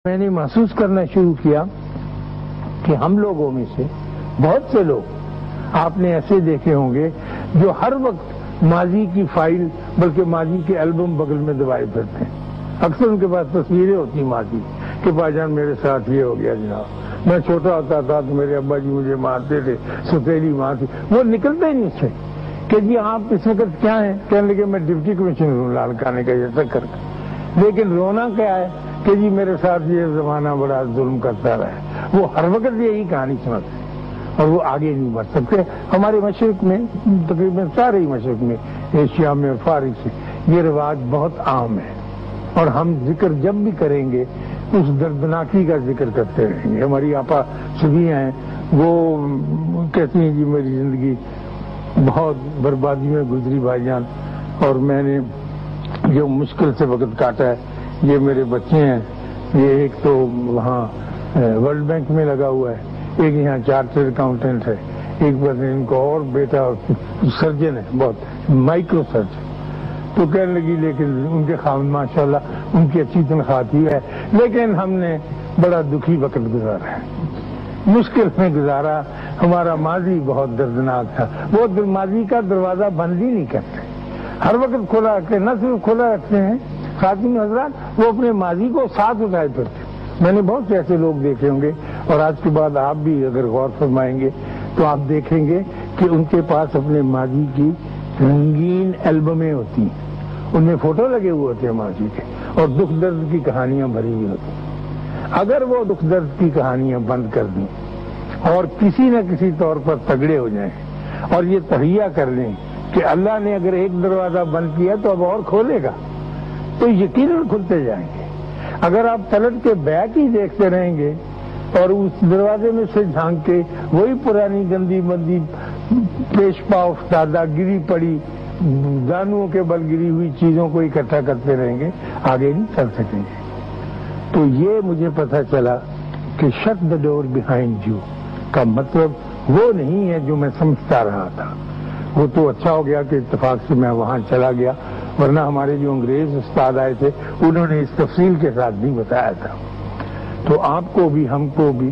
میں نے محسوس کرنا شروع کیا کہ ہم لوگوں میں سے بہت سے لوگ آپ نے ایسے دیکھے ہوں گے جو ہر وقت ماضی کی فائل بلکہ ماضی کے البم بغل میں دبائے پھرتے ہیں. اکثر ان کے پاس تصویریں ہوتی ماضی کہ بھائی جان میرے ساتھ یہ ہو گیا جناب، میں چھوٹا ہوتا تھا تو میرے ابا جی مجھے مارتے تھے، ستیلی ماں تھی. وہ نکلتا ہی نہیں سے کہ جی آپ اس وقت کیا ہیں، کہنے لگے میں ڈپٹی کمشنر ہوں لاڑکانے کا یہ چکر کا. لیکن رونا کیا ہے کہ جی میرے ساتھ یہ زمانہ بڑا ظلم کرتا رہا. وہ ہر وقت یہی کہانی سناتے اور وہ آگے نہیں بڑھ سکتے. ہمارے مشرق میں تقریباً سارے ہی مشرق میں، ایشیا میں اور فارغ سے یہ رواج بہت عام ہے، اور ہم ذکر جب بھی کریں گے اس دردناکی کا ذکر کرتے رہیں گے. ہماری آپا سبیاں ہیں، وہ کہتی ہیں جی میری زندگی بہت بربادی میں گزری بھائی جان، اور میں نے جو مشکل سے وقت کاٹا ہے یہ میرے بچے ہیں. یہ ایک تو وہاں ورلڈ بینک میں لگا ہوا ہے، ایک یہاں چارٹرڈ اکاؤنٹنٹ ہے، ایک بس ان کو اور بیٹا سرجن ہے، بہت مائکرو سرجن. تو کہنے لگی لیکن ان کے خاوند ماشاءاللہ ان کی اچھی تنخواہ تھی ہے، لیکن ہم نے بڑا دکھی وقت گزارا ہے، مشکل میں گزارا. ہمارا ماضی بہت دردناک تھا. وہ ماضی کا دروازہ بند ہی نہیں کرتے، ہر وقت کھلا رکھتے. نہ صرف کھلا رکھتے ہیں خاتون حضرات، وہ اپنے ماضی کو ساتھ اٹھائے پھرتے. میں نے بہت سے ایسے لوگ دیکھے ہوں گے، اور آج کے بعد آپ بھی اگر غور فرمائیں گے تو آپ دیکھیں گے کہ ان کے پاس اپنے ماضی کی رنگین البمیں ہوتی ہیں، ان میں فوٹو لگے ہوئے ہوتے ہیں ماضی کے، اور دکھ درد کی کہانیاں بھری ہوئی ہوتی ہیں. اگر وہ دکھ درد کی کہانیاں بند کر دیں اور کسی نہ کسی طور پر تگڑے ہو جائیں اور یہ تہیہ کر لیں کہ اللہ نے اگر ایک دروازہ بند کیا تو اب اور کھولے گا، تو یقیناً کھلتے جائیں گے. اگر آپ پلٹ کے بیک ہی دیکھتے رہیں گے اور اس دروازے میں سے جھانک کے وہی پرانی گندی مندی پیش پا افتادہ گری پڑی دانوں کے بل گری ہوئی چیزوں کو اکٹھا کرتے رہیں گے، آگے نہیں چل سکیں گے. تو یہ مجھے پتہ چلا کہ shut the door behind you کا مطلب وہ نہیں ہے جو میں سمجھتا رہا تھا. وہ تو اچھا ہو گیا کہ اتفاق سے میں وہاں چلا گیا، ورنہ ہمارے جو انگریز استاد آئے تھے انہوں نے اس تفصیل کے ساتھ نہیں بتایا تھا. تو آپ کو بھی، ہم کو بھی،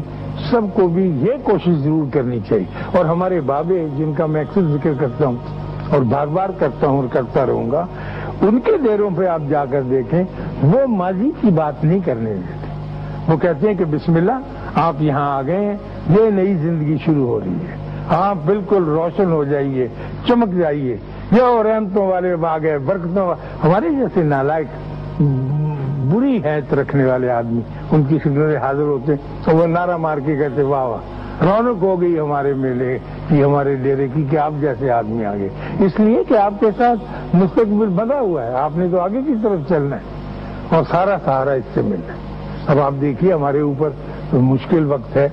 سب کو بھی یہ کوشش ضرور کرنی چاہیے. اور ہمارے بابے جن کا میں اکثر ذکر کرتا ہوں اور بار بار کرتا ہوں اور کرتا رہوں گا، ان کے ڈیروں پہ آپ جا کر دیکھیں، وہ ماضی کی بات نہیں کرنے دیتے. وہ کہتے ہیں کہ بسم اللہ آپ یہاں آ گئے ہیں، یہ نئی زندگی شروع ہو رہی ہے، آپ بالکل روشن ہو جائیے، چمک جائیے، یہ رحمتوں والے باغ ہے، برکتوں والے. ہمارے جیسے نالائق بری حیثیت رکھنے والے آدمی ان کی خدمت حاضر ہوتے تو وہ نعرہ مار کے کہتے واہ واہ رونق ہو گئی ہمارے میلے کی، ہمارے ڈیرے کی، کہ آپ جیسے آدمی آگے. اس لیے کہ آپ کے ساتھ مستقبل بنا ہوا ہے، آپ نے تو آگے کی طرف چلنا ہے اور سارا سہارا اس سے ملنا ہے. اب آپ دیکھیے ہمارے اوپر مشکل وقت ہے،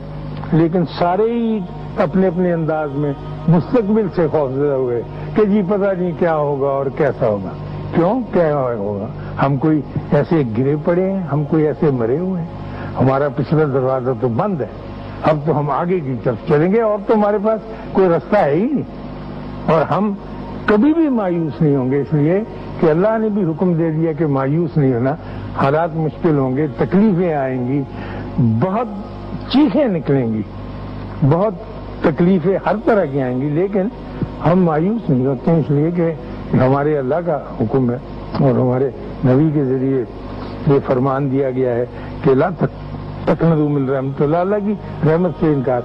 لیکن سارے ہی اپنے اپنے انداز میں مستقبل سے خوفزدہ ہوئے کہ جی پتہ نہیں کیا ہوگا اور کیسا ہوگا. کیوں کیا ہوگا؟ ہم کوئی ایسے گرے پڑے ہیں، ہم کوئی ایسے مرے ہوئے ہیں؟ ہمارا پچھلا دروازہ تو بند ہے، اب تو ہم آگے کی طرف چلیں گے اور تو ہمارے پاس کوئی راستہ ہے ہی نہیں. اور ہم کبھی بھی مایوس نہیں ہوں گے، اس لیے کہ اللہ نے بھی حکم دے دیا کہ مایوس نہیں ہونا. حالات مشکل ہوں گے، تکلیفیں آئیں گی، بہت چیخیں نکلیں گی، بہت تکلیفیں ہر طرح کی آئیں گی، لیکن ہم مایوس نہیں ہوتے ہیں، اس لیے کہ ہمارے اللہ کا حکم ہے اور ہمارے نبی کے ذریعے یہ فرمان دیا گیا ہے کہ لا تقنطوا من رحمت اللہ، اللہ کی رحمت سے انکار